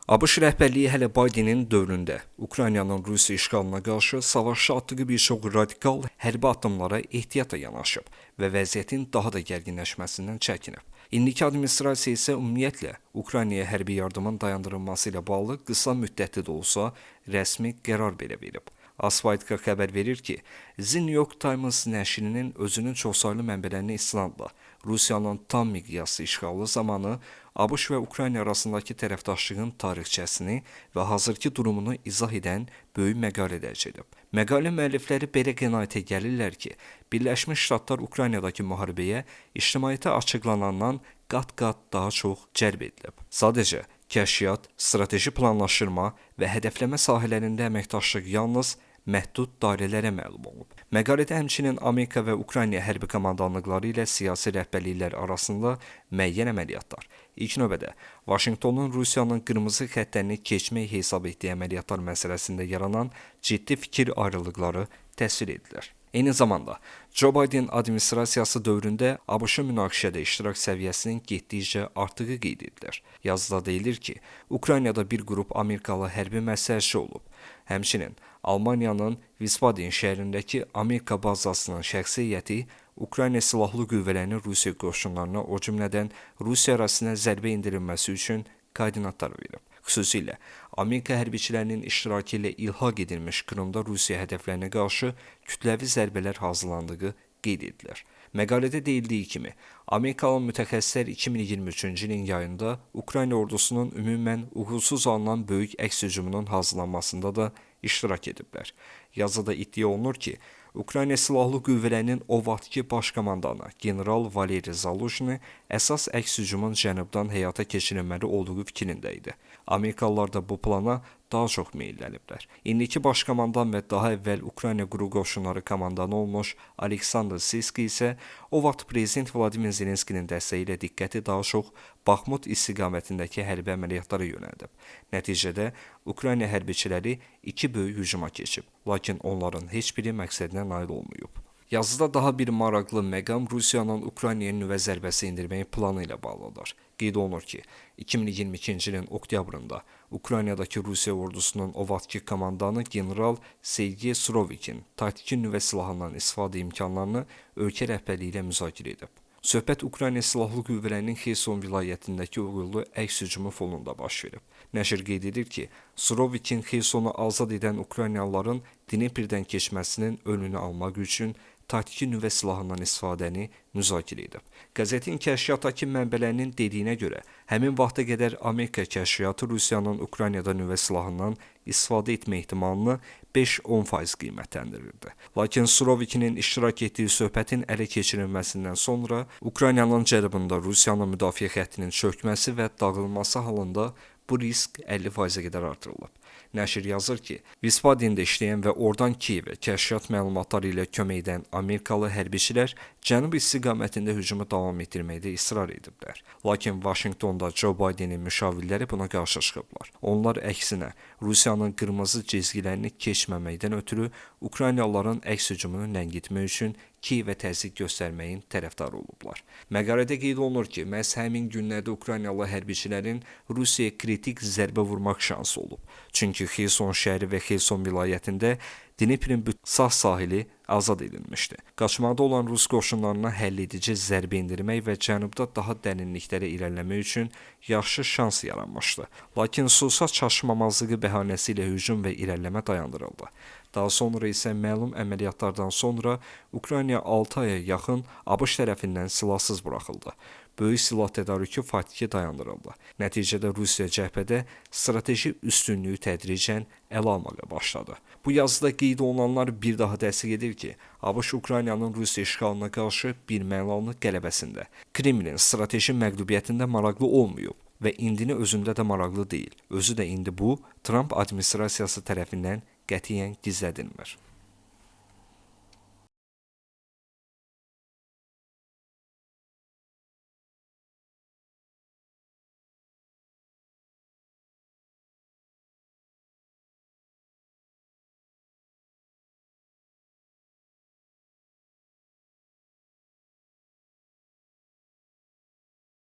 ABŞ rəhbərliyi hələ Bidenin dövründə Ukraynanın Rusiya işğalına qarşı savaşa atdığı bir çox radikal hərbi addımlara ehtiyatla yanaşıb və vəziyyətin daha da gərginləşməsindən çəkinib. İndiki administrasiya isə ümumiyyətlə Ukraynaya hərbi yardımın dayandırılması ilə bağlı qısa müddətli də olsa rəsmi qərar belə verib. Asfaytka xəbər verir ki, The New York Times nəşrinin özünün çoxsaylı mənbələrinə istinadla Rusiyanın tam miqyaslı işğalı zamanı ABŞ və Ukrayna arasındakı tərəfdaşlığın tarixçəsini və hazırki durumunu izah edən böyük məqalə dərc edib. Məqalə müəllifləri belə qənaətə gəlirlər ki, Birləşmiş Ştatlar Ukraynadakı müharibəyə ictimaiyyətə açıqlanandan qat-qat daha çox cəlb edilib. Sadəcə kəşfiyyat, strateji planlaşdırma və hədəfləmə sahələrində əməkdaşlıq yalnız məhdud dairələrə məlum olub. Məqalədə həmçinin Amerika və Ukrayna hərbi komandanlıqları ilə siyasi rəhbərliklər arasında müəyyən əməliyyatlar, ilk növbədə Vaşinqtonun Rusiyanın qırmızı xəttlərini keçmək hesab etdiyi əməliyyatlar məsələsində yaranan ciddi fikir ayrılıqları təsvir edilir. Eyni zamanda Joe Biden administrasiyası dövründə ABŞ münaqişədə iştirak səviyyəsinin getdikcə artdığı qeyd edilir. Yazıda deyilir ki, Ukraynada bir qrup Amerikalı hərbi məsləhətçi olub. Həmçinin Almaniyanın Wiesbaden şəhərindəki Amerika bazasının şəxsi heyəti Ukrayna silahlı qüvvələrinin Rusiya qoşunlarına, o cümlədən Rusiya ərazisinə zərbə endirilməsi üçün koordinatlar verib. Xüsusilə Amerika hərbiçilərinin iştirakı ilə ilhaq edilmiş Krımda Rusiya hədəflərinə qarşı kütləvi zərbələr hazırlandığı qeyd edilir. Məqalədə deyildiyi kimi, Amerikalı mütəxəssislər 2023-cü ilin yayında Ukrayna ordusunun ümumən uğursuz alınan böyük əks hücumunun hazırlanmasında da iştirak ediblər. Yazıda iddia olunur ki, Ukrayna silahlı qüvvələrinin o vaxtki baş komandanı general Valeri Zaluzhny əsas əks hücumun cənubdan həyata keçirilməli olduğu fikrində idi. Amerikalılar da bu plana daha çox meylləniblər. İndiki baş komandan və daha əvvəl Ukrayna quru qoşunları komandanı olmuş Aleksandr Sirski isə o vaxt prezident Vladimir Zelenskinin dəstəyi ilə diqqəti daha çox Baxmut istiqamətindəki hərbi əməliyyatlara yönəldib. Nəticədə Ukrayna hərbiçiləri iki böyük hücuma keçib, lakin onların heç biri məqsədinə nail olmayıb. Yazıda daha bir maraqlı məqam Rusiyanın Ukraynaya nüvə zərbəsi endirməyi planı ilə bağlıdır. Qeyd olunur ki, 2022-ci ilin oktyabrında Ukraynadakı Rusiya ordusunun o vaxtki komandanı general Sergey Surovikin taktiki nüvə silahından istifadə imkanlarını ölkə rəhbərliyi ilə müzakirə edib. Söhbət Ukrayna silahlı qüvvələrinin Xerson vilayətindəki uğurlu əks hücumu fonunda baş verib. Nəşr qeyd edir ki, Surovikin Xersonu azad edən Ukraynalıların Dneprdən keçməsinin önünü almaq üçün taktiki nüvə silahından istifadəni müzakirə edib. Qəzetin kəşfiyyatdakı mənbələrinin dediyinə görə, həmin vaxta qədər Amerika kəşfiyyatı Rusiyanın Ukraynada nüvə silahından istifadə etmə ehtimalını 5-10% qiymətləndirirdi. Lakin Surovikinin iştirak etdiyi söhbətin ələ keçirilməsindən sonra Ukraynanın cənubunda Rusiyanın müdafiə xəttinin çökməsi və dağılması halında bu risk 50%-ə qədər artırılıb. Nəşr yazır ki, Wiesbaden'də işləyən və oradan Kiyevə kəşfiyyat məlumatları ilə kömək edən Amerikalı hərbiçilər cənub istiqamətində hücumu davam etdirməkdə israr ediblər. Lakin Vaşinqtonda Joe Bidenin müşavirləri buna qarşı çıxıblar. Onlar əksinə Rusiyanın qırmızı cizgilərini keçməməkdən ötürü Ukraynalıların əks hücumunu ləngitmək üçün Kiyevə təzyiq göstərməyin tərəfdarı olublar. Məqalədə qeyd olunur ki, məhz həmin günlərdə Ukraynalı hərbiçilərin Rusiyaya kritik zərbə vurmaq şansı olub. Çünki Xerson şəhəri və Xerson vilayətində Dneprin sağ sahili azad edilmişdi. Qaçmaqda olan Rus qoşunlarına həlledici zərbə endirmək və cənubda daha dərinliklərə irəliləmək üçün yaxşı şans yaranmışdı. Lakin sursat çaşmamazlığı bəhanəsi ilə hücum və irəliləmə dayandırıldı. Daha sonra isə məlum əməliyyatlardan sonra Ukrayna 6 aya yaxın ABŞ tərəfindən silahsız buraxıldı. Böyük silah tədarükü faktiki dayandırıldı. Nəticədə Rusiya cəbhədə strateji üstünlüyü tədricən ələ almağa başladı. Bu yazıda qeyd olunanlar bir daha təsdiq edir ki, ABŞ Ukraynanın Rusiya işğalına qarşı bir mənalı qələbəsində, Kremlin strateji məğlubiyyətində maraqlı olmayıb və indini özündə də maraqlı deyil. Özü də indi bu, Trump administrasiyası tərəfindən qətiyyən gizlədilmir.